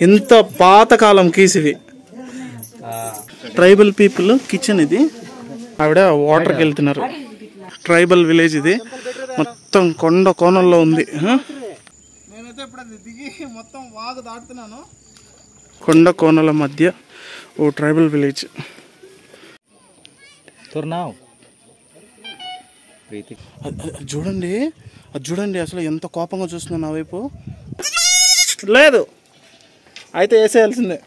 ఇంత పాతకాలం కీస్ ఇవి. ట్రైబల్ పీపుల్ కిచెన్ ఇది. ఆవిడ వాటర్కి వెళ్తున్నారు. ట్రైబల్ విలేజ్ ఇది, మొత్తం కొండ కోణంలో ఉంది. నేనైతే ఇప్పుడు అది దిగి మొత్తం వాగు దాటుతున్నాను. కొండ కోనల మధ్య ఓ ట్రైబల్ విలేజ్. చూడండి, అది చూడండి, అసలు ఎంత కోపంగా చూస్తున్నా నా వైపు. లేదు అయితే వేసేయాల్సిందే.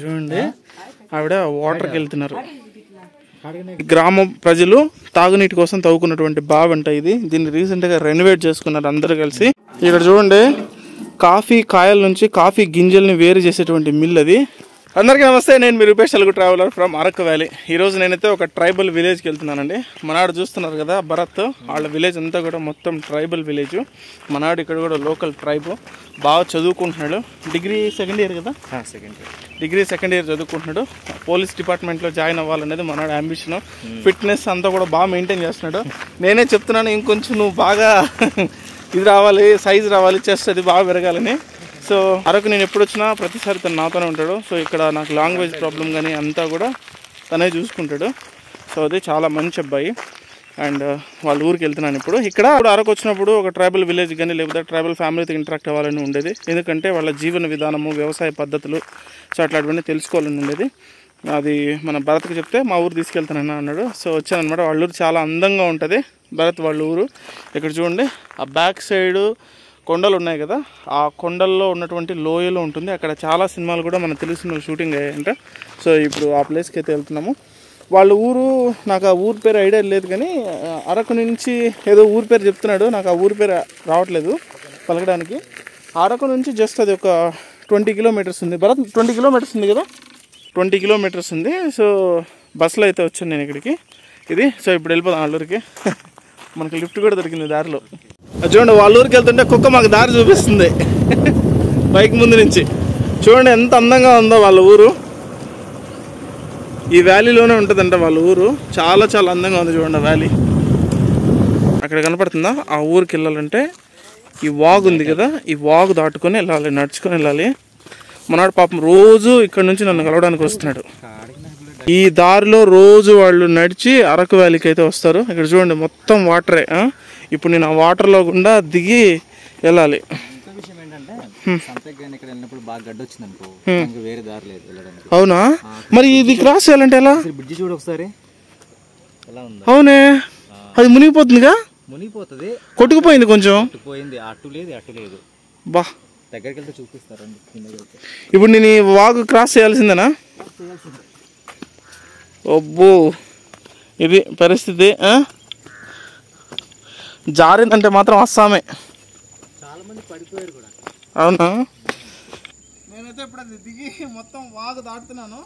చూడండి, ఆవిడ వాటర్కి వెళ్తున్నారు. గ్రామ ప్రజలు తాగునీటి కోసం తవ్వుకున్నటువంటి బావి అంట ఇది. దీన్ని రీసెంట్గా రెనోవేట్ చేసుకున్నారు అందరూ కలిసి. ఇక్కడ చూడండి, కాఫీ కాయల నుంచి కాఫీ గింజల్ని వేరు చేసేటువంటి మిల్ అది. అందరికీ నమస్తే, నేను మీ Rupesh Telugu traveller from Araku valley. ఈరోజు నేనైతే ఒక ట్రైబల్ విలేజ్కి వెళ్తున్నానండి. మనాడు చూస్తున్నారు కదా, భరత్ వాళ్ళ విలేజ్ అంతా కూడా మొత్తం ట్రైబల్ విలేజ్. మనాడు ఇక్కడ కూడా లోకల్ ట్రైబ్, బాగా చదువుకుంటున్నాడు. డిగ్రీ సెకండ్ ఇయర్ కదా, డిగ్రీ సెకండ్ ఇయర్ చదువుకుంటున్నాడు. పోలీస్ డిపార్ట్మెంట్లో జాయిన్ అవ్వాలనేది మనాడు అంబిషన్. ఫిట్నెస్ అంతా కూడా బాగా మెయింటైన్ చేస్తున్నాడు. నేనే చెప్తున్నాను, ఇంకొంచెం నువ్వు బాగా ఇది రావాలి, సైజ్ రావాలి, చెస్ట్ అది బాగా పెరగాలని. సో అరకు నేను ఎప్పుడు వచ్చినా ప్రతిసారి తను నాతోనే ఉంటాడు. సో ఇక్కడ నాకు లాంగ్వేజ్ ప్రాబ్లం కానీ అంతా కూడా తనే చూసుకుంటాడు. సో అది చాలా మంచి అబ్బాయి. అండ్ వాళ్ళ ఊరికి వెళ్తున్నాను ఇప్పుడు. ఇక్కడ అరకు వచ్చినప్పుడు ఒక ట్రైబల్ విలేజ్ కానీ లేకపోతే ట్రైబల్ ఫ్యామిలీతో ఇంటరాక్ట్ అవ్వాలని ఉండేది. ఎందుకంటే వాళ్ళ జీవన విధానము, వ్యవసాయ పద్ధతులు, సో అట్లాంటివన్నీ తెలుసుకోవాలని ఉండేది. అది మన భరత్కి చెప్తే మా ఊరు తీసుకెళ్తానని అన్నాడు. సో వచ్చానమాట. వాళ్ళ ఊరు చాలా అందంగా ఉంటుంది, భరత్ వాళ్ళ ఊరు. ఇక్కడ చూడండి, ఆ బ్యాక్ సైడు కొండలు ఉన్నాయి కదా, ఆ కొండల్లో ఉన్నటువంటి లోయలో ఉంటుంది. అక్కడ చాలా సినిమాలు కూడా మనకు తెలిసిన షూటింగ్ అయ్యాయంట. సో ఇప్పుడు ఆ ప్లేస్కి అయితే వెళ్తున్నాము. వాళ్ళ ఊరు నాకు ఆ ఊరి పేరు ఐడియా లేదు, కానీ అరకు నుంచి ఏదో ఊరి పేరు చెప్తున్నాడు. నాకు ఆ ఊరి పేరు రావట్లేదు పలకడానికి. అరకు నుంచి జస్ట్ అది ఒక 20 కిలోమీటర్స్ ఉంది. భరత్ 20 కిలోమీటర్స్ ఉంది కదా, 20 కిలోమీటర్స్ ఉంది. సో బస్సులో అయితే వచ్చాను నేను ఇక్కడికి. ఇది సో ఇప్పుడు వెళ్ళిపోదాం వాళ్ళ ఊరికి. మనకి లిఫ్ట్ కూడా దొరికింది దారిలో. చూడండి, వాళ్ళ ఊరికి వెళ్తుంటే కుక్క మాకు దారి చూపిస్తుంది బైక్ ముందు నుంచి. చూడండి ఎంత అందంగా ఉందో వాళ్ళ ఊరు. ఈ వ్యాలీలోనే ఉంటుందంట వాళ్ళ ఊరు. చాలా చాలా అందంగా ఉంది చూడండి వ్యాలీ. అక్కడ కనపడుతుందా, ఆ ఊరికి వెళ్ళాలంటే ఈ వాగు ఉంది కదా, ఈ వాగు దాటుకొని వెళ్ళాలి, నడుచుకొని వెళ్ళాలి. మనాడు పాపం రోజు ఇక్కడ నుంచి నన్ను కలవడానికి వస్తున్నాడు. ఈ దారిలో రోజు వాళ్ళు నడిచి అరకు వ్యాలీకి అయితే వస్తారు. ఇక్కడ చూడండి మొత్తం వాటరే. ఇప్పుడు నేను ఆ వాటర్లో గుండా దిగి వెళ్ళాలి. అవునా, మరి ఇది క్రాస్ చేయాలంటే ఎలా? అవునే, అది మునిగిపోతుందిగా. మునిగిపోతుంది, కొట్టుకుపోయింది కొంచెం. బా, దగ్గరికి వెళ్తే చూపిస్తారండి. ఇప్పుడు నేను ఈ వాగు క్రాస్ చేయాల్సిందేనా? అబ్బో, ఇది పరిస్థితి. జారిందంటే మాత్రం అస్సామే. చాలా మంది పడిపోయారు కూడా. అవునా, నేనైతే ఇప్పుడు అది దిగి మొత్తం వాగు దాటుతున్నాను.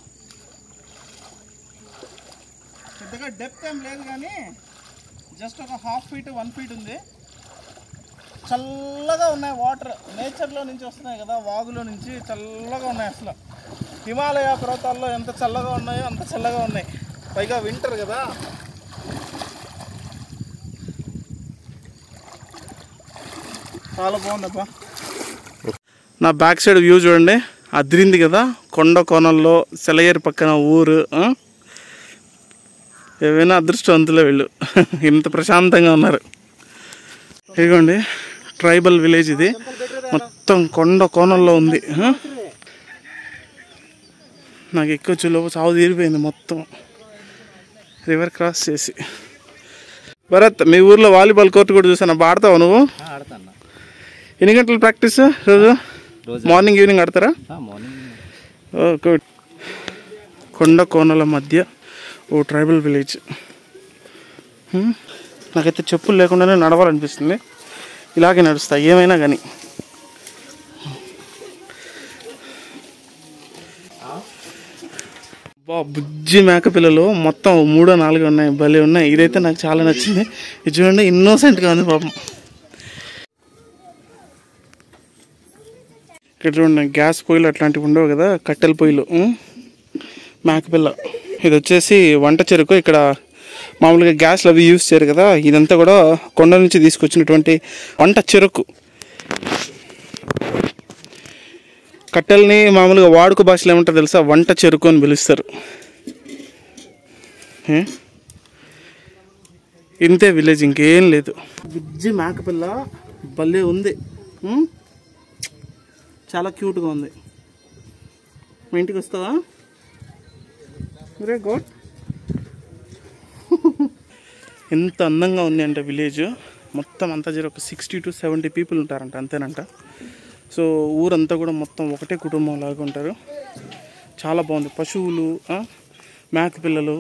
పెద్దగా డెప్త్ ఏం లేదు, కానీ జస్ట్ ఒక 1/2 ఫీట్ 1 ఫీట్ ఉంది. చల్లగా ఉన్నాయి వాటర్, నేచర్లో నుంచి వస్తున్నాయి కదా, వాగులో నుంచి చల్లగా ఉన్నాయి. అసలు హిమాలయ పర్వతాల్లో ఎంత చల్లగా ఉన్నాయో అంత చల్లగా ఉన్నాయి. పైగా వింటర్ కదా. చాలా బాగుందబ్బా. నా బ్యాక్ సైడ్ వ్యూ చూడండి, అదిరింది కదా. కొండ కోణంలో సెలయేరు పక్కన ఊరు. ఏవైనా అదృష్టవంతులే వీళ్ళు, ఇంత ప్రశాంతంగా ఉన్నారు. ఇదిగోండి ట్రైబల్ విలేజ్ ఇది, మొత్తం కొండ కోణంలో ఉంది. నాకు ఎక్కువ చులో చావు తీరిపోయింది మొత్తం రివర్ క్రాస్ చేసి. భరత్, మీ ఊర్లో వాలీబాల్ కోర్టు కూడా చూసాను, ఆడతావా నువ్వు? ఎన్ని గంటలు ప్రాక్టీస్ రోజు? మార్నింగ్ ఈవినింగ్ ఆడతారా? గుడ్. కొండ కోనల మధ్య ఓ ట్రైబల్ విలేజ్. నాకైతే చెప్పులు లేకుండానే నడవాలనిపిస్తుంది. ఇలాగే నడుస్తా ఏమైనా కానీ. బుజ్జి మేక పిల్లలు మొత్తం 3-4 ఉన్నాయి, భలే ఉన్నాయి. ఇదైతే నాకు చాలా నచ్చింది. ఇది చూడండి, ఇన్నోసెంట్గా ఉంది పాపం. ఇక్కడ చూడండి, గ్యాస్ పొయ్యిలు అట్లాంటివి ఉండవు కదా, కట్టెల పొయ్యిలు. మేకపిల్ల. ఇది వచ్చేసి వంట చెరుకు. ఇక్కడ మామూలుగా గ్యాస్లు అవి యూజ్ చేయరు కదా, ఇదంతా కూడా కొండ నుంచి తీసుకొచ్చినటువంటి వంట చెరుకు. కట్టెల్ని మామూలుగా వాడుక భాషలో ఏమంటారు తెలుసా, వంట చెరుకు అని పిలుస్తారు. ఇంతే విలేజ్, ఇంకేం లేదు. బుజ్జి మేకపిల్ల భలే ఉంది, చాలా క్యూట్గా ఉంది. మీ ఇంటికి వస్తావా? Very good. ఎంత అందంగా ఉంది అంటే విలేజ్ మొత్తం అంతా ఒక 60 to 70 పీపుల్ ఉంటారంట, అంతేనంట. సో ఊరంతా కూడా మొత్తం ఒకటే కుటుంబం లాగా ఉంటారు. చాలా బాగుంది. పశువులు, మేకపిల్లలు,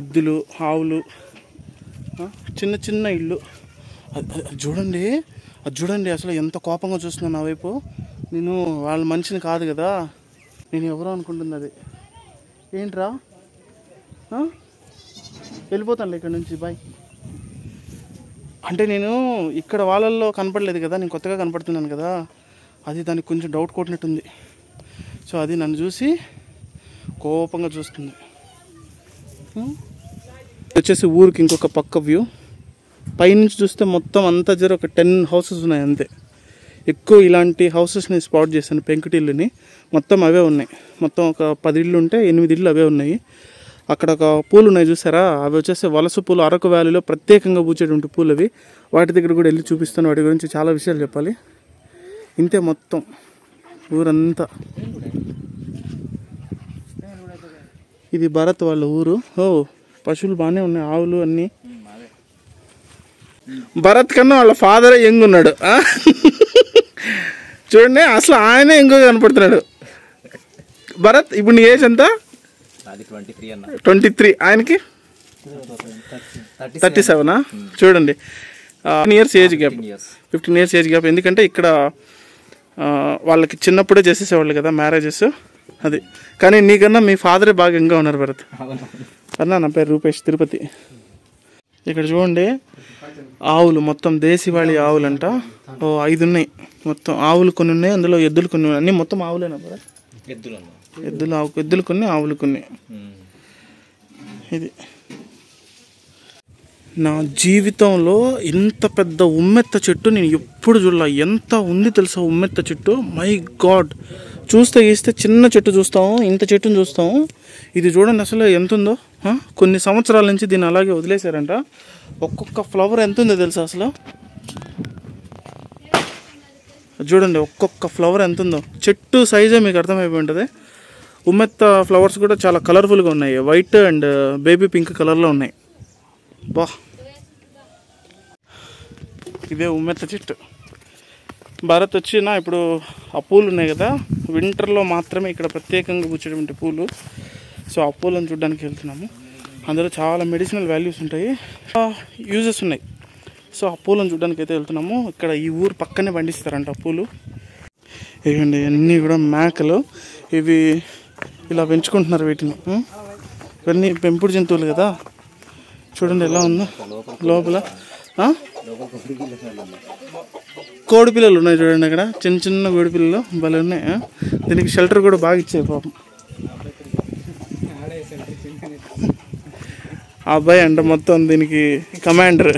ఎద్దులు, ఆవులు, చిన్న చిన్న ఇళ్ళు. అది చూడండి అసలు ఎంత కోపంగా చూస్తున్నాను నా వైపు. నేను వాళ్ళ మనిషిని కాదు కదా, నేను ఎవరో అనుకుంటుంది అది. ఏంట్రా, వెళ్ళిపోతానులే ఇక్కడ నుంచి, బాయ్. అంటే నేను ఇక్కడ వాళ్ళల్లో కనపడలేదు కదా, నేను కొత్తగా కనపడుతున్నాను కదా, అది దానికి కొంచెం డౌట్ కొట్టినట్టుంది. సో అది నన్ను చూసి కోపంగా చూస్తుంది. వచ్చేసి ఊరికి ఇంకొక పక్క వ్యూ. పైనుంచి చూస్తే మొత్తం అంతా ఒక 10 houses ఉన్నాయి అంతే. ఎక్కువ ఇలాంటి హౌసెస్ని స్పాట్ చేశాను, పెంకుటిల్లుని. మొత్తం అవే ఉన్నాయి. మొత్తం ఒక 10 ఇళ్ళు ఉంటే 8 ఇళ్ళు అవే ఉన్నాయి. అక్కడ ఒక పూలు ఉన్నాయి చూసారా, అవి వచ్చేసి వలస పూలు. అరకు వ్యాలీలో ప్రత్యేకంగా పూచేటువంటి పూలు అవి. వాటి దగ్గర కూడా వెళ్ళి చూపిస్తాను, వాటి గురించి చాలా విషయాలు చెప్పాలి. ఇంతే మొత్తం ఊరంతా. ఇది భరత్ వాళ్ళ ఊరు. పశువులు బాగానే ఉన్నాయి, ఆవులు అన్నీ. భరత్ కన్నా వాళ్ళ ఫాదరే యంగ్ ఉన్నాడు. చూడండి, అసలు ఆయనే యంగ్ కనపడుతున్నాడు. భరత్, ఇప్పుడు నీ ఏజ్ ఎంత? 23. ఆయనకి 37. చూడండి, 15 years age gap. 15 years age gap. ఎందుకంటే ఇక్కడ వాళ్ళకి చిన్నప్పుడే చేసేసేవాళ్ళు కదా మ్యారేజెస్, అది. కానీ నీకన్నా మీ ఫాదరే బాగా యంగ్గా ఉన్నారు భరత్. అన్నా, నా పేరు రూపేష్, తిరుపతి. ఇక్కడ చూడండి, ఆవులు మొత్తం దేశీవాళీ ఆవులు అంట. 5 ఉన్నాయి మొత్తం. ఆవులు కొన్ని ఉన్నాయి, అందులో ఎద్దులు కొన్ని ఉన్నాయి. అన్నీ మొత్తం ఆవులేనా భరత్? ఎద్దులు కొన్ని, ఆవులు కొన్ని. ఇది నా జీవితంలో ఇంత పెద్ద ఉమ్మెత్త చెట్టు నేను ఎప్పుడు చూడలే. ఎంత ఉంది తెలుసా ఉమ్మెత్త చెట్టు, మై గాడ్. చూస్తే గీస్తే చిన్న చెట్టు చూస్తాము, ఇంత చెట్టును చూస్తాము. ఇది చూడండి అసలు ఎంత ఉందో. కొన్ని సంవత్సరాల నుంచి దీన్ని అలాగే వదిలేశారంట. ఒక్కొక్క ఫ్లవర్ ఎంత ఉందో తెలుసా అసలు. చూడండి ఒక్కొక్క ఫ్లవర్ ఎంత ఉందో. చెట్టు సైజే మీకు అర్థమైపోయి ఉంటుంది. ఉమ్మెత్త ఫ్లవర్స్ కూడా చాలా కలర్ఫుల్గా ఉన్నాయి. వైట్ అండ్ బేబీ పింక్ కలర్లో ఉన్నాయి. బా, ఇదే ఉమ్మెత్త చెట్టు. భారత్ వచ్చిన ఇప్పుడు ఆ పూలు ఉన్నాయి కదా, వింటర్లో మాత్రమే ఇక్కడ ప్రత్యేకంగా పూచేటువంటి పూలు. సో ఆ పూలను చూడడానికి వెళ్తున్నాము. అందులో చాలా మెడిసినల్ వాల్యూస్ ఉంటాయి, యూజెస్ ఉన్నాయి. సో ఆ పూలను చూడడానికి అయితే వెళ్తున్నాము. ఇక్కడ ఈ ఊరు పక్కనే పండిస్తారంట ఆ పూలు. ఇవ్వండి, అన్నీ కూడా మేకలు. ఇవి ఇలా పెంచుకుంటున్నారు వీటిని. ఇవన్నీ పెంపుడు జంతువులు కదా. చూడండి ఎలా ఉందో లోపల. కోడి పిల్లలు ఉన్నాయి చూడండి అక్కడ, చిన్న చిన్న కోడి పిల్లలు భలే ఉన్నాయి. దీనికి షెల్టర్ కూడా బాగా ఇచ్చాయి పాపం. ఆ అబ్బాయి అంట మొత్తం దీనికి కమాండర్.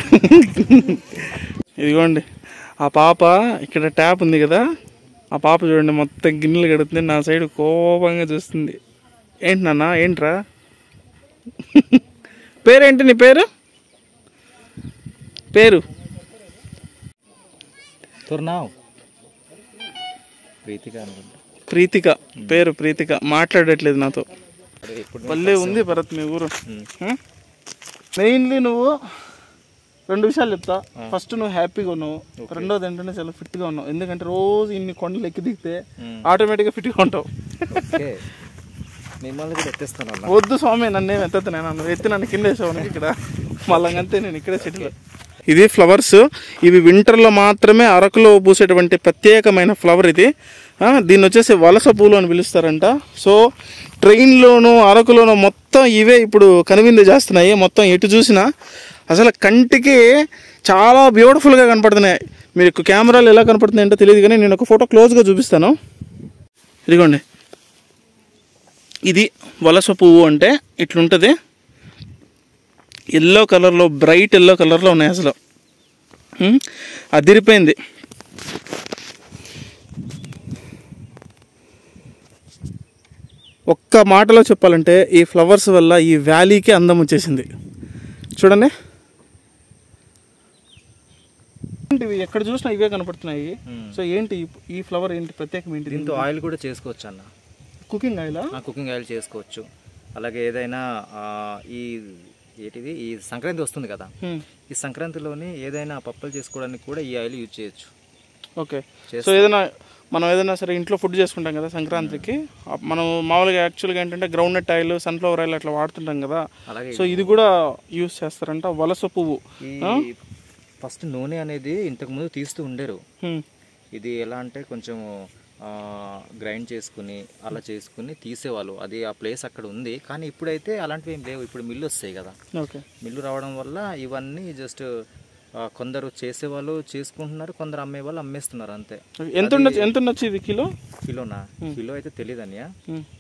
ఇదిగోండి ఆ పాప, ఇక్కడ ట్యాప్ ఉంది కదా, ఆ పాప చూడండి మొత్తం గిన్నెలు కడుతుంది. నా సైడ్ కోపంగా చూస్తుంది. ఏంటి నాన్న, ఏంట్రా? పేరేంటి నీ పేరు? ప్రీతిక. పేరు ప్రీతిక. మాట్లాడట్లేదు నాతో. భలే ఉంది భరత్ మీ ఊరు. మెయిన్లీ నువ్వు 2 విషయాలు చెప్తా. ఫస్ట్, నువ్వు హ్యాపీగా ఉన్నావు. రెండోది ఏంటంటే చాలా ఫిట్గా ఉన్నావు. ఎందుకంటే రోజు ఇన్ని కొండలు ఎక్కి దిగితే ఆటోమేటిక్గా ఫిట్గా ఉంటావు. వద్దు స్వామి, నన్నేం ఎత్తద్దు. నేను ఎత్తి నన్ను కింద వేసావు ఇక్కడ. మళ్ళీ అంతే, నేను ఇక్కడే సెటిల్. ఇది ఫ్లవర్స్. ఇవి వింటర్లో మాత్రమే అరకులో పూసేటువంటి ప్రత్యేకమైన ఫ్లవర్ ఇది. దీన్ని వచ్చేసి వలస పూలు అని పిలుస్తారంట. సో ట్రైన్లోనూ అరకులోనూ మొత్తం ఇవే ఇప్పుడు కనువిందు చేస్తున్నాయి. మొత్తం ఎటు చూసినా అసలు కంటికి చాలా బ్యూటిఫుల్గా కనపడుతున్నాయి. మీకు కెమెరాలు ఎలా కనపడుతున్నాయి అంటే తెలియదు, కానీ నేను ఒక ఫోటో క్లోజ్గా చూపిస్తాను. ఇదిగోండి, ఇది వలస పువ్వు అంటే ఇట్లుంటుంది. ఎల్లో కలర్లో, బ్రైట్ ఎల్లో కలర్లో ఉన్నాయి. అసలు అదిరిపోయింది. ఒక్క మాటలో చెప్పాలంటే ఈ ఫ్లవర్స్ వల్ల ఈ వ్యాలీకి అందం వచ్చేసింది. చూడండి, ఇవి ఎక్కడ చూసినా ఇవే కనపడుతున్నాయి. సో ఏంటి ఈ ఫ్లవర్ ఏంటి ప్రత్యేకం ఏంటి? దీంతో ఆయిల్ కూడా చేసుకోవచ్చు అన్న. Cooking oil? కుకింగ్ ఆయిల్ చేసుకోవచ్చు. అలాగే ఏదైనా ఈ సంక్రాంతి వస్తుంది కదా, ఈ సంక్రాంతిలోని ఏదైనా పప్పులు చేసుకోవడానికి కూడా ఈ ఆయిల్ యూజ్ చేయొచ్చు. ఓకే. సో మనం ఏదైనా సరే ఇంట్లో ఫుడ్ చేసుకుంటాం కదా సంక్రాంతికి, మనం మామూలుగా యాక్చువల్గా ఏంటంటే ground nut oil, sunflower oil అట్లా వాడుతుంటాం కదా. అలాగే సో ఇది కూడా యూజ్ చేస్తారంట. వలస పువ్వు ఫస్ట్ నూనె అనేది ఇంతకుముందు తీస్తూ ఉండేరు. ఇది ఎలా అంటే కొంచెం గ్రైండ్ చేసుకుని అలా చేసుకుని తీసేవాళ్ళు. అది ఆ ప్లేస్ అక్కడ ఉంది. కానీ ఇప్పుడైతే అలాంటివి ఏం లేవు. ఇప్పుడు మిల్లు వస్తాయి కదా. మిల్లు రావడం వల్ల ఇవన్నీ జస్ట్ కొందరు చేసేవాళ్ళు చేసుకుంటున్నారు, కొందరు అమ్మేవాళ్ళు అమ్మేస్తున్నారు అంతే. ఎంత ఉండొచ్చు ఇది కిలోనా? కిలో అయితే తెలియదు అన్నయ్య.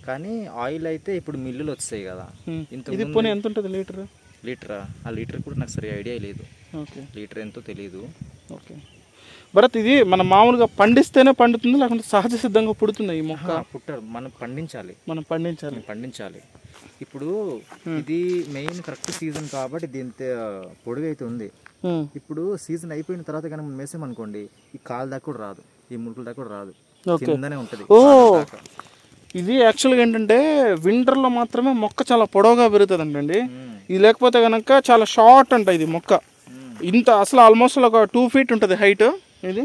కానీ ఆయిల్ అయితే ఇప్పుడు మిల్లులు వచ్చాయి కదా. ఎంత ఉంటుంది లీటరా? ఆ లీటర్ కూడా నాకు సరిగా ఐడియా లేదు. లీటర్ ఎంతో తెలియదు. ఓకే భరత్, ఇది మనం మామూలుగా పండిస్తేనే పండుతుంది లేకుంటే సహజ సిద్ధంగా పుడుతుంది ఈ మొక్క? పుట్టారు, మనం పండించాలి. ఇప్పుడు ఇది మెయిన్ కరెక్ట్ సీజన్ కాబట్టి దీంతో పొడుగు అయితే ఉంది. ఇప్పుడు సీజన్ అయిపోయిన తర్వాత కానీ మనం వేసామనుకోండి, ఈ కాలు దాకా కూడా రాదు, ఈ ములుకుల దాకా కూడా రాదు, కిందనే ఉంటది. ఇది యాక్చువల్గా ఏంటంటే వింటర్లో మాత్రమే మొక్క చాలా పొడవుగా పెరుగుతుంది అంటండి. ఇది లేకపోతే కనుక చాలా షార్ట్ అంట ఇది మొక్క. ఇంత అసలు ఆల్మోస్ట్ ఒక 2 feet ఉంటుంది హైట్. ఇది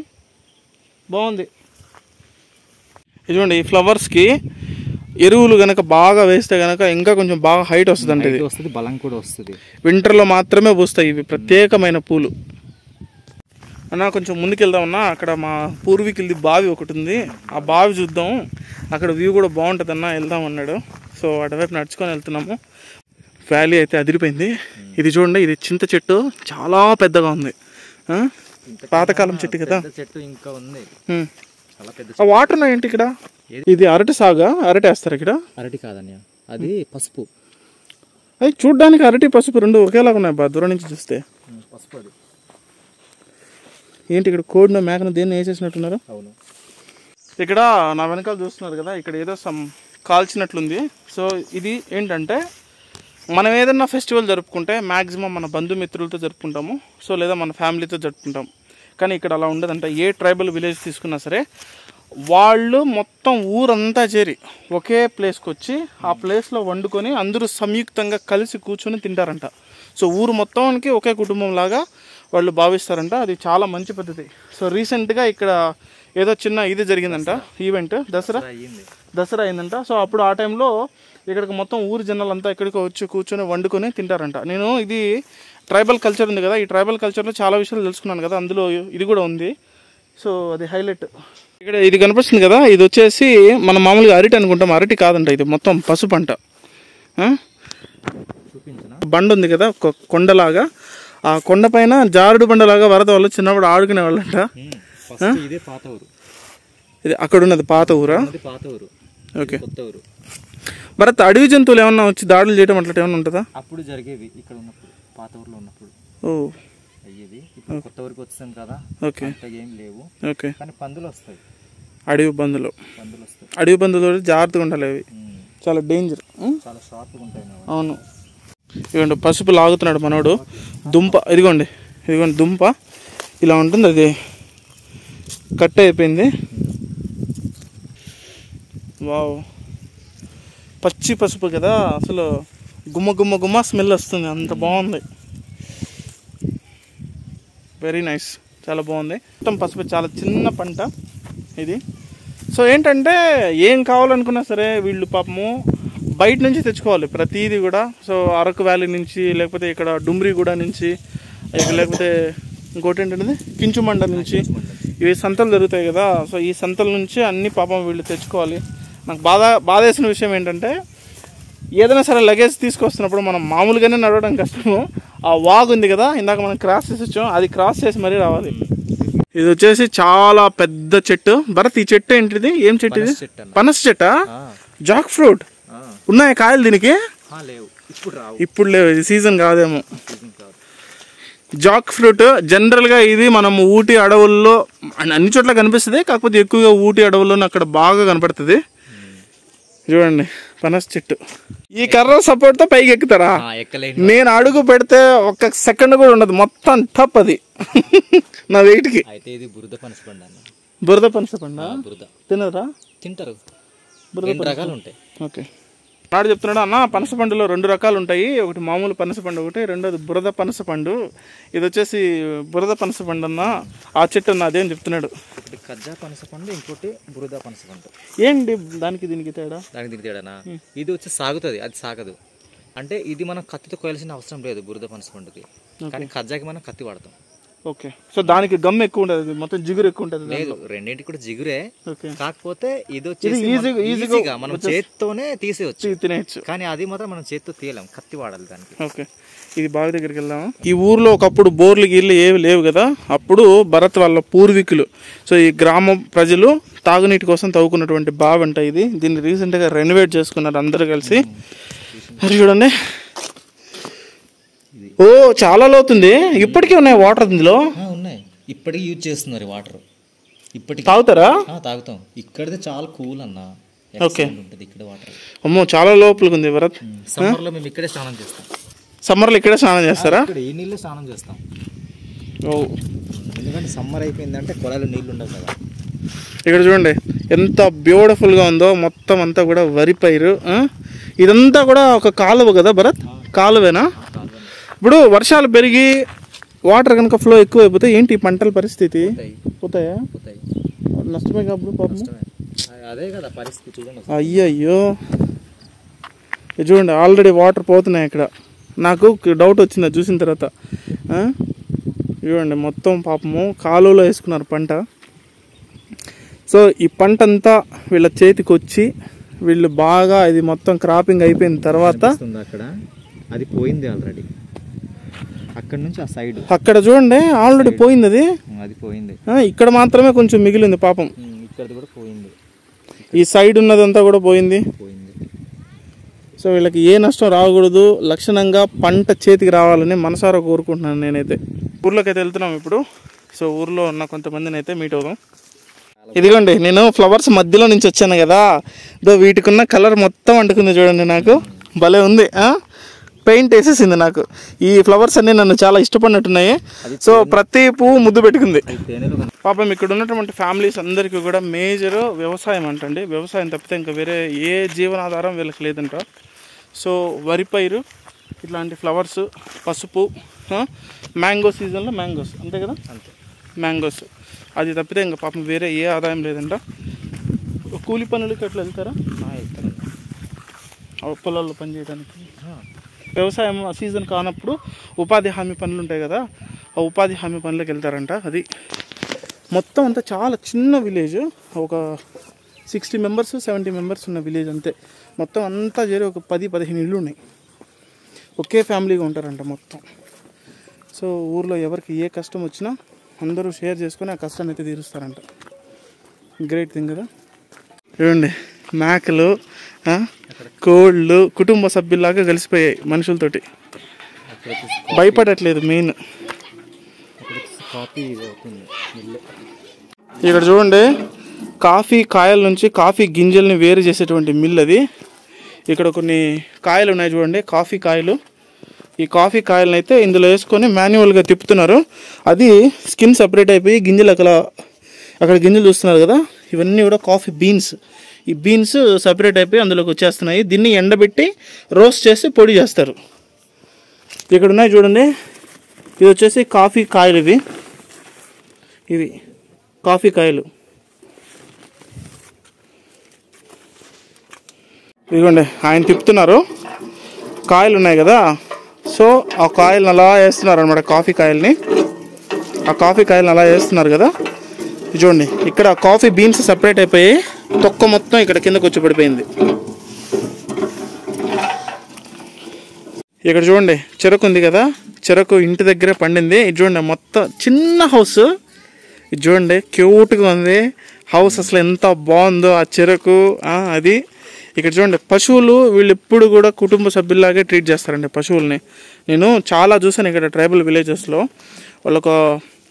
బాగుంది. ఇదిగోండి, ఈ ఫ్లవర్స్కి ఎరువులు కనుక బాగా వేస్తే కనుక ఇంకా కొంచెం బాగా హైట్ వస్తుంది అంటే వస్తుంది, బలం కూడా వస్తుంది. వింటర్లో మాత్రమే పూస్తాయి ఇవి, ప్రత్యేకమైన పూలు. అన్న కొంచెం ముందుకెళ్దామన్నా, అక్కడ మా పూర్వీకులది బావి ఒకటి ఉంది, ఆ బావి చూద్దాం, అక్కడ వ్యూ కూడా బాగుంటుంది అన్న, వెళ్దాం అన్నాడు. సో అటువైపు నడుచుకొని వెళ్తున్నాము. వ్యాలీ అయితే అదిరిపోయింది. ఇది చూడండి, ఇది చింత చెట్టు చాలా పెద్దగా ఉంది. పాతకాలం చెట్టు కదా. చెట్టు ఇంకా ఉంది. వాటర్ ఏంటి ఇక్కడ? ఇది అరటి సాగా? అరటి వేస్తారు ఇక్కడ? అరటి కాదన్నయ్య, అది పసుపు. అది చూడ్డానికి అరటి పసుపు రెండు ఒకేలాగా ఉన్నాయి బా, దూరం నుంచి చూస్తే. పసుపు అది ఏంటి ఇక్కడ కోడినో మేకను దేన్ని వేసేసినట్టున్నారు? అవును. ఇక్కడ నా వెనకాల చూస్తున్నారు కదా, ఇక్కడ ఏదో కాల్చినట్లుంది. సో ఇది ఏంటంటే మనం ఏదన్నా ఫెస్టివల్ జరుపుకుంటే మ్యాక్సిమం మన బంధుమిత్రులతో జరుపుకుంటాము, సో లేదా మన ఫ్యామిలీతో జరుపుకుంటాం. కానీ ఇక్కడ అలా ఉండదంట. ఏ ట్రైబల్ విలేజ్ తీసుకున్నా సరే వాళ్ళు మొత్తం ఊరంతా చేరి ఒకే ప్లేస్కి వచ్చి ఆ ప్లేస్లో వండుకొని అందరూ సంయుక్తంగా కలిసి కూర్చొని తింటారంట. సో ఊరు మొత్తానికి ఒకే కుటుంబం లాగా వాళ్ళు భావిస్తారంట. అది చాలా మంచి పద్ధతి. సో రీసెంట్గా ఇక్కడ ఏదో చిన్న ఇది జరిగిందంట, ఈవెంట్, దసరా అయిందంట. సో అప్పుడు ఆ టైంలో ఇక్కడికి మొత్తం ఊరు జనాలంతా ఇక్కడికి వచ్చి కూర్చొని వండుకొని తింటారంట. నేను ఇది ట్రైబల్ కల్చర్ ఉంది కదా, ఈ ట్రైబల్ కల్చర్లో చాలా విషయాలు తెలుసుకున్నాను కదా, అందులో ఇది కూడా ఉంది. సో అది హైలైట్. ఇక్కడ ఇది కనిపిస్తుంది కదా, ఇది వచ్చేసి మనం మామూలుగా అరటి అనుకుంటాం, అరటి కాదంట, ఇది మొత్తం పసుపు పంట. బండ ఉంది కదా ఒక కొండలాగా, ఆ కొండ పైన జారుడు బండలాగా వరద వాళ్ళు చిన్నప్పుడు ఆడుకునే వాళ్ళంట. ఇది అక్కడ ఉన్నది పాత ఊరా? ఓకే. భరత్, అడవి జంతువులు ఏమన్నా వచ్చి దాడులు చేయడం అట్లా ఏమన్నా ఉంటుందా? అప్పుడు జరిగేవి ఇక్కడ ఉన్నప్పుడు, పాత ఊర్లో ఉన్నప్పుడు అయ్యేది. ఇప్పుడు కొత్త ఊరికి వచ్చాం కదా, ఓకే, ఏం లేవు. ఓకే. కానీ పందులు వస్తాయి, అడవి పందులు. వస్తాయి. అడవి పందులు జాగ్రత్తగా ఉండాలి, అవి చాలా డేంజర్, చాలా షార్ప్గా ఉంటాయి. అవును. ఇదిగోండి పసుపు లాగుతున్నాడు మనోడు. దుంప ఇదిగోండి దుంప ఇలా ఉంటుంది, అది కట్ అయిపోయింది. వావ్, పచ్చి పసుపు కదా, అసలు గుమ్మ గుమ్మ గుమ్మ స్మెల్ వస్తుంది, అంత బాగుంది. వెరీ నైస్, చాలా బాగుంది. మొత్తం పసుపు, చాలా చిన్న పంట ఇది. సో ఏంటంటే ఏం కావాలనుకున్నా సరే వీళ్ళు పాపము బయట నుంచి తెచ్చుకోవాలి ప్రతిదీ కూడా. సో అరకు వ్యాలీ నుంచి, లేకపోతే ఇక్కడ డుమ్రిగూడ నుంచి, లేకపోతే ఇంకోటి ఏంటంటే కించుమండ నుంచి, ఇవి సంతలు జరుగుతాయి కదా. సో ఈ సంతల నుంచి అన్ని పాపం వీళ్ళు తెచ్చుకోవాలి. నాకు బాధేసిన విషయం ఏంటంటే ఏదైనా సరే లగేజ్ తీసుకొస్తున్నప్పుడు మనం మామూలుగానే నడవడం కష్టము. ఆ వాగు ఉంది కదా, ఇందాక మనం క్రాస్ చేసి వచ్చాం, అది క్రాస్ చేసి మరీ రావాలి. ఇది వచ్చేసి చాలా పెద్ద చెట్టు. భరత్, ఈ చెట్టు ఏంటిది? ఏం చెట్టు ఇది? పనస చెట్టా? జాక్ ఫ్రూట్ ఉన్నాయా కాయలు దీనికి? ఇప్పుడు లేవు, ఇది సీజన్ కాదేమో. జాక్ ఫ్రూట్ జనరల్గా ఇది మనం ఊటీ అడవుల్లో అన్ని చోట్ల కనిపిస్తుంది, కాకపోతే ఎక్కువగా ఊటీ అడవుల్లోనే అక్కడ బాగా కనపడుతుంది. చూడండి పనస చెట్టు. ఈ కర్ర సపోర్ట్ తో పైకి ఎక్కుతారా? నేను అడుగు పెడితే ఒక్క సెకండ్ కూడా ఉండదు, మొత్తం టప్ అది నా వెయిట్ కి. అయితే ఇది బురద పనస పండు అన్న. బురద పనస పండు బురద తినరా? తింటారు. బురద రకాలు ఉంటాయి. ఓకే. నాడు చెప్తున్నాడు అన్న, పనస పండులో 2 రకాలు ఉంటాయి, ఒకటి మామూలు పనస పండు ఒకటి, రెండోది బురద పనస పండు. ఇది వచ్చేసి బురద పనస పండు అన్న, ఆ చెట్టు అన్న అదే అని చెప్తున్నాడు. ఒకటి కజ్జా పనస పండు, ఇంకోటి బురద పనస పండు. ఏంటి దానికి దీనికి తేడా? దానికి దీనికి తేడానా? ఇది వచ్చి సాగుతుంది, అది సాగదు. అంటే ఇది మనం కత్తితో కోయాల్సిన అవసరం లేదు బురద పనస పండుకి, కానీ కజ్జాకి మనం కత్తి వాడతాం. ఓకే. సో దానికి గమ్ ఎక్కువ ఉంటుంది, మొత్తం జిగురు ఎక్కువ ఉంటుంది. లేదు, రెండింటికి కూడా జిగురే, కాకపోతే ఇది వచ్చి ఈజీగా మనం చేత్తోనే తీసేయచ్చు, తినేయచ్చు. కానీ అది మాత్రం మనం చేత్తో తీయలేం, కత్తి వాడాలి దానికి. ఓకే. ఇది బావి దగ్గరికి వెళ్దాము. ఈ ఊర్లో ఒకప్పుడు బోర్లు గీర్లు ఏవి లేవు కదా, అప్పుడు భరత్ వాళ్ళ పూర్వీకులు, సో ఈ గ్రామ ప్రజలు తాగునీటి కోసం తవ్వుకున్నటువంటి బావి అంట ఇది. దీన్ని రీసెంట్గా రెనోవేట్ చేసుకున్నారు అందరూ కలిసి. అది చూడండి, ఓ చాలా లోతుంది. ఇప్పటికీ ఉన్నాయి వాటర్ ఇందులో? ఉన్నాయి, ఇప్పటికీ యూజ్ చేస్తున్నారు వాటర్. ఇప్పటికి తాగుతారా? తాగుతాం. ఇక్కడది చాలా కూల్ అన్న. ఓకే. ఇక్కడ వాటర్ అమ్మో చాలా లోపలికి ఉంది భరత్. సమ్మర్ లో మేము ఇక్కడే స్నానం చేస్తాం. సమ్మర్లో ఇక్కడే స్నానం చేస్తారా? ఇక్కడ ఈ నీళ్ళే స్నానం చేస్తాం. ఓ, ఎందుకంటే సమ్మర్ అయిపోయిందంటే కొలాయిలో నీళ్ళు ఉండవు కదా. ఇక్కడ చూడండి ఎంత బ్యూటిఫుల్గా ఉందో, మొత్తం అంతా కూడా వరి పైరు. ఇదంతా కూడా ఒక కాలువ కదా భరత్? కాలువేనా? ఇప్పుడు వర్షాలు పెరిగి వాటర్ కనుక ఫ్లో ఎక్కువ అయిపోతే ఏంటి పంటల పరిస్థితి? పోతాయా? నష్టమే కాబట్టి పాపం. అదే కదా పరిస్థితి. చూడండి, అయ్యయ్యో చూడండి ఆల్రెడీ వాటర్ పోతున్నాయి ఇక్కడ. నాకు డౌట్ వచ్చింది చూసిన తర్వాత. చూడండి మొత్తం పాపము కాలువలో వేసుకున్నారు పంట. సో ఈ పంట అంతా వీళ్ళ చేతికి వచ్చి వీళ్ళు బాగా ఇది మొత్తం క్రాపింగ్ అయిపోయిన తర్వాత అక్కడ అది పోయింది ఆల్రెడీ. అక్కడ నుంచి ఆ సైడ్ అక్కడ చూడండి ఆల్రెడీ పోయింది, అది పోయింది. ఇక్కడ మాత్రమే కొంచెం మిగిలింది పాపం. ఇక్కడ కూడా పోయింది, ఈ సైడ్ ఉన్నదంతా కూడా పోయింది. సో వీళ్ళకి ఏ నష్టం రాకూడదు, లక్షణంగా పంట చేతికి రావాలని మనసారా కోరుకుంటున్నాను నేనైతే. ఊర్లోకి అయితే వెళ్తున్నాం ఇప్పుడు. సో ఊర్లో ఉన్న కొంతమందిని అయితే మీట్ అవుదాం. ఇదిగోండి నేను ఫ్లవర్స్ మధ్యలో నుంచి వచ్చాను కదా, వీటికి ఉన్న కలర్ మొత్తం అంటుకుంది చూడండి, నాకు భలే ఉంది. పెయింట్ వేసేసింది నాకు. ఈ ఫ్లవర్స్ అన్ని నన్ను చాలా ఇష్టపడినట్టున్నాయి. సో ప్రతి పువ్వు ముద్దు పెట్టుకుంది. పాపం ఇక్కడ ఉన్నటువంటి ఫ్యామిలీస్ అందరికీ కూడా మేజర్ వ్యవసాయం అంటండి. వ్యవసాయం తప్పితే ఇంకా వేరే ఏ జీవనాధారం వీళ్ళకి లేదంట. సో వరి పైరు, ఇట్లాంటి ఫ్లవర్స్, పసుపు, మ్యాంగో సీజన్లో మ్యాంగోస్, అంతే కదా, మ్యాంగోస్, అది తప్పితే ఇంకా పాపం వేరే ఏ ఆదాయం లేదంట. కూలి పనులకి ఎట్లా వెళ్తారా? పొలాల్లో పని చేయడానికి. వ్యవసాయం సీజన్ కానప్పుడు ఉపాధి హామీ పనులు ఉంటాయి కదా, ఆ ఉపాధి హామీ పనులకు వెళ్తారంట. అది మొత్తం అంతా చాలా చిన్న విలేజ్, ఒక 60 మెంబర్స్ 70 మెంబర్స్ ఉన్న విలేజ్ అంతే. మొత్తం అంతా చేరి ఒక 10-15 ఇళ్ళు ఉన్నాయి. ఒకే ఫ్యామిలీగా ఉంటారంట మొత్తం. సో ఊర్లో ఎవరికి ఏ కష్టం వచ్చినా అందరూ షేర్ చేసుకొని ఆ కష్టాన్ని అయితే తీరుస్తారంట. గ్రేట్ థింగ్ కదా. చూడండి మేకలు, కోళ్ళు కుటుంబ సభ్యుల్లాగా కలిసిపోయాయి మనుషులతోటి, భయపడట్లేదు. మెయిన్ ఇక్కడ చూడండి కాఫీ కాయల నుంచి కాఫీ గింజల్ని వేరు చేసేటువంటి మిల్ అది. ఇక్కడ కొన్ని కాయలు ఉన్నాయి చూడండి, కాఫీ కాయలు. ఈ కాఫీ కాయలను అయితే ఇందులో వేసుకొని మాన్యువల్గా తిప్పుతున్నారు. అది స్కిన్ సపరేట్ అయిపోయి గింజలు అక్కడ గింజలు చూస్తున్నారు కదా, ఇవన్నీ కూడా కాఫీ బీన్స్. ఈ బీన్స్ సపరేట్ అయిపోయి అందులోకి వచ్చేస్తున్నాయి. దీన్ని ఎండబెట్టి రోస్ట్ చేసి పొడి చేస్తారు. ఇక్కడ ఉన్నాయి చూడండి, ఇది వచ్చేసి కాఫీ కాయలు. ఇవి కాఫీ కాయలు. ఇదిగోండి ఆయన తిప్పుతున్నారు. కాయలు ఉన్నాయి కదా, సో ఆ కాయలను అలా వేస్తున్నారు అనమాట. కాఫీ కాయల్ని, ఆ కాఫీ కాయలను అలా వేస్తున్నారు కదా. చూడండి ఇక్కడ కాఫీ బీన్స్ సపరేట్ అయిపోయి తొక్క మొత్తం ఇక్కడ కిందకు వచ్చి పడిపోయింది. ఇక్కడ చూడండి చెరకు ఉంది కదా, చెరకు ఇంటి దగ్గరే పండింది. ఇది చూడండి మొత్తం చిన్న హౌస్. ఇది చూడండి క్యూట్గా ఉంది హౌస్, అసలు ఎంత బాగుందో ఆ చెరకు. అది ఇక్కడ చూడండి పశువులు, వీళ్ళు ఎప్పుడు కూడా కుటుంబ సభ్యుల్లాగే ట్రీట్ చేస్తారండి పశువుల్ని. నేను చాలా చూసాను ఇక్కడ ట్రైబల్ విలేజెస్లో. వాళ్ళొక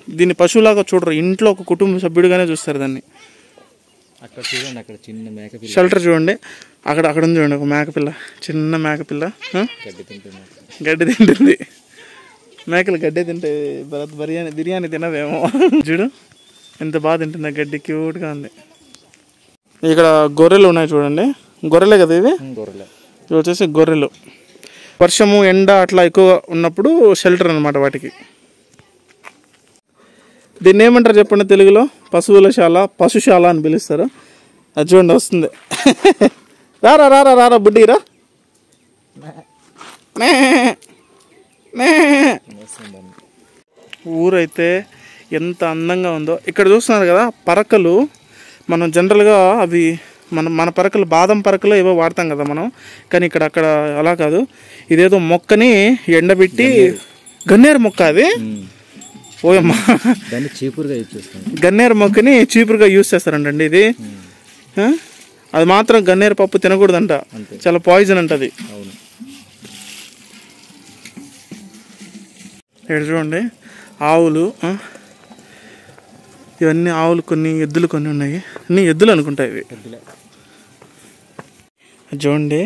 దీన్ని పశువులాగా చూడరు, ఇంట్లో ఒక కుటుంబ సభ్యుడిగానే చూస్తారు దాన్ని. అక్కడ చూడండి, అక్కడ చిన్న మేక షెల్టర్ చూడండి. అక్కడ అక్కడ ఉంది చూడండి ఒక మేకపిల్ల, చిన్న మేకపిల్ల గడ్డి గడ్డి తింటున్నా. తింటుంది. మేకలు గడ్డి తింటే భరత్ బిర్యానీ తినవేమో. చూడు ఎంత బాగా తింటుందా గడ్డి, క్యూట్గా ఉంది. ఇక్కడ గొర్రెలు ఉన్నాయి చూడండి, గొర్రెలే కదా ఇవి, గొర్రెలే. ఇవి వచ్చేసి గొర్రెలు. వర్షము ఎండ అట్లా ఎక్కువ ఉన్నప్పుడు షెల్టర్ అనమాట వాటికి. దీన్ని ఏమంటారు చెప్పండి తెలుగులో? పశువులశాల, పశుశాల అని పిలుస్తారు. అది చూడండి వస్తుంది. రారా రారా రారా బుడ్డిరా. ఊరైతే ఎంత అందంగా ఉందో. ఇక్కడ చూస్తున్నారు కదా పరకలు, మనం జనరల్గా అవి మన పరకలు బాదం పరకలు ఏవో వాడతాం కదా మనం, కానీ అక్కడ అలా కాదు. ఇదేదో మొక్కని ఎండబెట్టి, గన్నేరు మొక్క అది, ఓయమ్మా, దాన్ని చీపురుగా యూజ్ చేస్తాం. గన్నేరు మొక్కని చీపురుగా యూజ్ చేస్తారంటండి ఇది. అది మాత్రం గన్నేరు పప్పు తినకూడదంట, చాలా పాయిజన్ అంట అది. అవును. ఇక్కడ చూడండి ఆవులు, ఇవన్నీ ఆవులు, కొన్ని ఎద్దులు కొన్ని ఉన్నాయి. అన్నీ ఎద్దులు అనుకుంటాయి ఇవి. చూడండి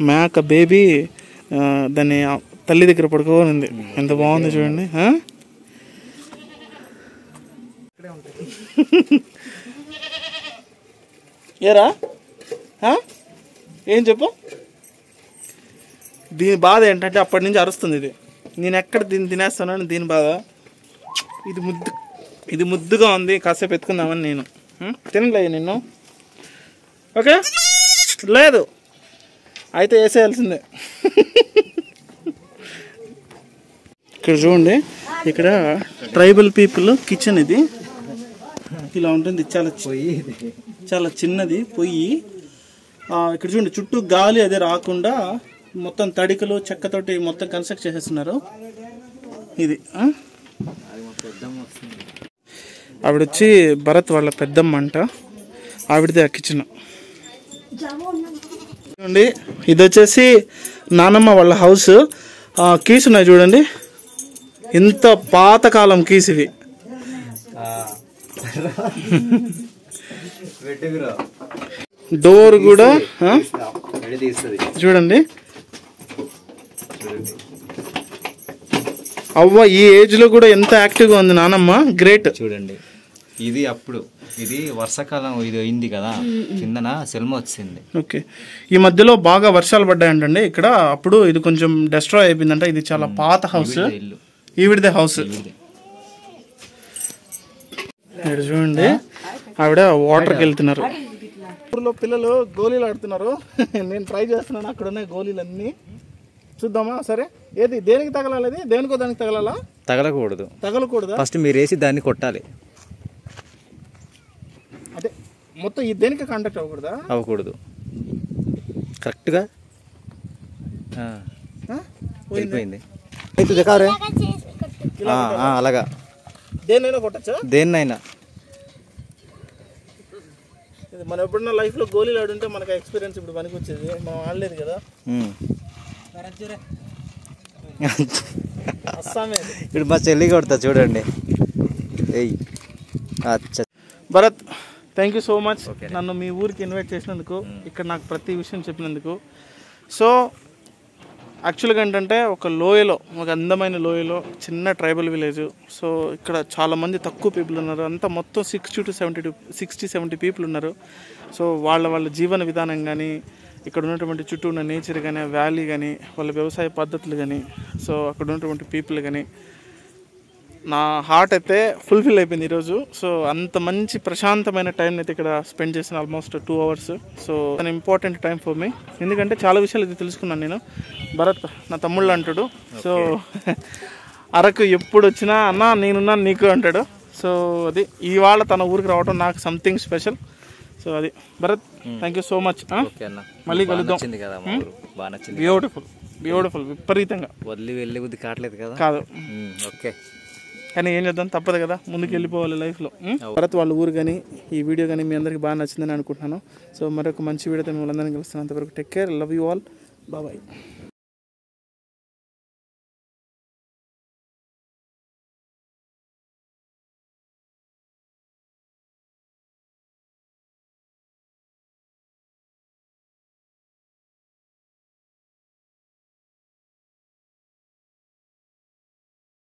మేక బేబీ దాన్ని తల్లి దగ్గర పడుకోని ఉంది. ఎంత బాగుంది చూడండి. ఏరా ఏం చెప్పు. దీని బాధ ఏంటంటే అప్పటి నుంచి అరుస్తుంది ఇది. నేను ఎక్కడ దీన్ని తినేస్తానని దీని బాధ. ఇది ముద్దుగా ఉంది, కాసేపు ఎత్తుకుందామని నేను. తినలే నిన్ను, ఓకే లేదు అయితే వేసేయాల్సిందే. ఇక్కడ చూడండి, ఇక్కడ ట్రైబల్ పీపుల్ కిచెన్ ఇది. ఇలా ఉంటుంది, చాలా చిన్నది పొయ్యి. ఇక్కడ చూడండి చుట్టూ గాలి అదే రాకుండా మొత్తం తడికలు చెక్కతోటి మొత్తం కన్స్ట్రక్ట్ చేసేస్తున్నారు. ఇది ఆవిడ వచ్చి భరత్ వాళ్ళ పెద్దమ్మ అంట, ఆవిడదే ఆ కిచెన్. చూడండి ఇది వచ్చేసి నానమ్మ వాళ్ళ హౌస్. కీస్ ఉన్నాయి చూడండి, ఇంత పాతకాలం కీస్ ఇవి. డోర్ కూడా చూడండి. అవ్వ ఈ ఏజ్ లో కూడా ఎంత యాక్టివ్ గా ఉంది నానమ్మ, గ్రేట్. చూడండి ఇది అప్పుడు, ఇది వర్షాకాలం ఇది అయింది కదా, కిందన సెల్మ వచ్చింది. ఓకే, ఈ మధ్యలో బాగా వర్షాలు పడ్డాయంటండి ఇక్కడ. అప్పుడు ఇది కొంచెం డెస్ట్రాయ్ అయిపోయిందంట. ఇది చాలా పాత హౌస్, ఈవిడదే హౌస్. చూడండి ఆవిడ వాటర్కి వెళ్తున్నారు. ఊర్లో పిల్లలు గోళీలు ఆడుతున్నారు. నేను ట్రై చేస్తున్నాను, అక్కడ ఉన్నాయి గోళీలన్నీ. చూద్దామా? సరే, ఏది దేనికి తగలాలి? అది దేనికో దానికి తగలాలా? తగలకూడదా? ఫస్ట్ మీరు వేసి దాన్ని కొట్టాలి. అదే మొత్తం ఈ దేనికి కాంటాక్ట్ అవ్వకూడదు. కరెక్ట్గా వెళ్ళిపోయింది. అలాగా దేన్నైనా కొట్టచ్చా? దేన్నైనా. మనం ఎప్పుడన్నా లైఫ్ లో గోళీలు ఆడుంటే మనకు ఎక్స్పీరియన్స్ ఇప్పుడు పనికి వచ్చేది. మనం ఆడలేదు కదా. ఇప్పుడు మా చెల్లి కొడతా చూడండి. Bharat, thank you so much నన్ను మీ ఊరికి ఇన్వైట్ చేసినందుకు, ఇక్కడ నాకు ప్రతి విషయం చెప్పినందుకు. సో యాక్చువల్గా ఏంటంటే ఒక లోయలో, ఒక అందమైన లోయలో చిన్న ట్రైబల్ విలేజ్. సో ఇక్కడ చాలామంది తక్కువ పీపుల్ ఉన్నారు. అంతా మొత్తం 60-70 పీపుల్ ఉన్నారు. సో వాళ్ళ జీవన విధానం కానీ, ఇక్కడ ఉన్నటువంటి చుట్టూ ఉన్న నేచర్ కానీ, వ్యాలీ కానీ, వాళ్ళ వ్యవసాయ పద్ధతులు కానీ, సో అక్కడ ఉన్నటువంటి పీపుల్ కానీ, నా హార్ట్ అయితే ఫుల్ఫిల్ అయిపోయింది ఈరోజు. సో అంత మంచి ప్రశాంతమైన టైం అయితే ఇక్కడ స్పెండ్ చేసిన, almost 2 hours. So an important time for me, ఎందుకంటే చాలా విషయాలు అయితే తెలుసుకున్నాను నేను. భరత్ నా తమ్ముళ్ళు అంటాడు. సో అరకు ఎప్పుడు వచ్చినా అన్న నేనున్నాను నీకు అంటాడు. సో అది ఇవాళ తన ఊరికి రావడం నాకు సంథింగ్ స్పెషల్. సో అది Bharat, thank you so much. మళ్ళీ కలుద్దాం. బ్యూటిఫుల్ విపరీతంగా. వదిలి వెళ్ళే బుద్ధి కావట్లేదు కదా. కాదు, ఓకే, కానీ ఏం చేద్దాం, తప్పదు కదా, ముందుకు వెళ్ళిపోవాలి లైఫ్లో. భరత్ వాళ్ళ ఊరు కానీ ఈ వీడియో కానీ మీ అందరికీ బాగా నచ్చిందని అనుకుంటున్నాను. సో మరొక మంచి వీడియోతో మిమ్మల్ని అందరినీ కలుస్తాను. అంతవరకు take care, love you all, bye.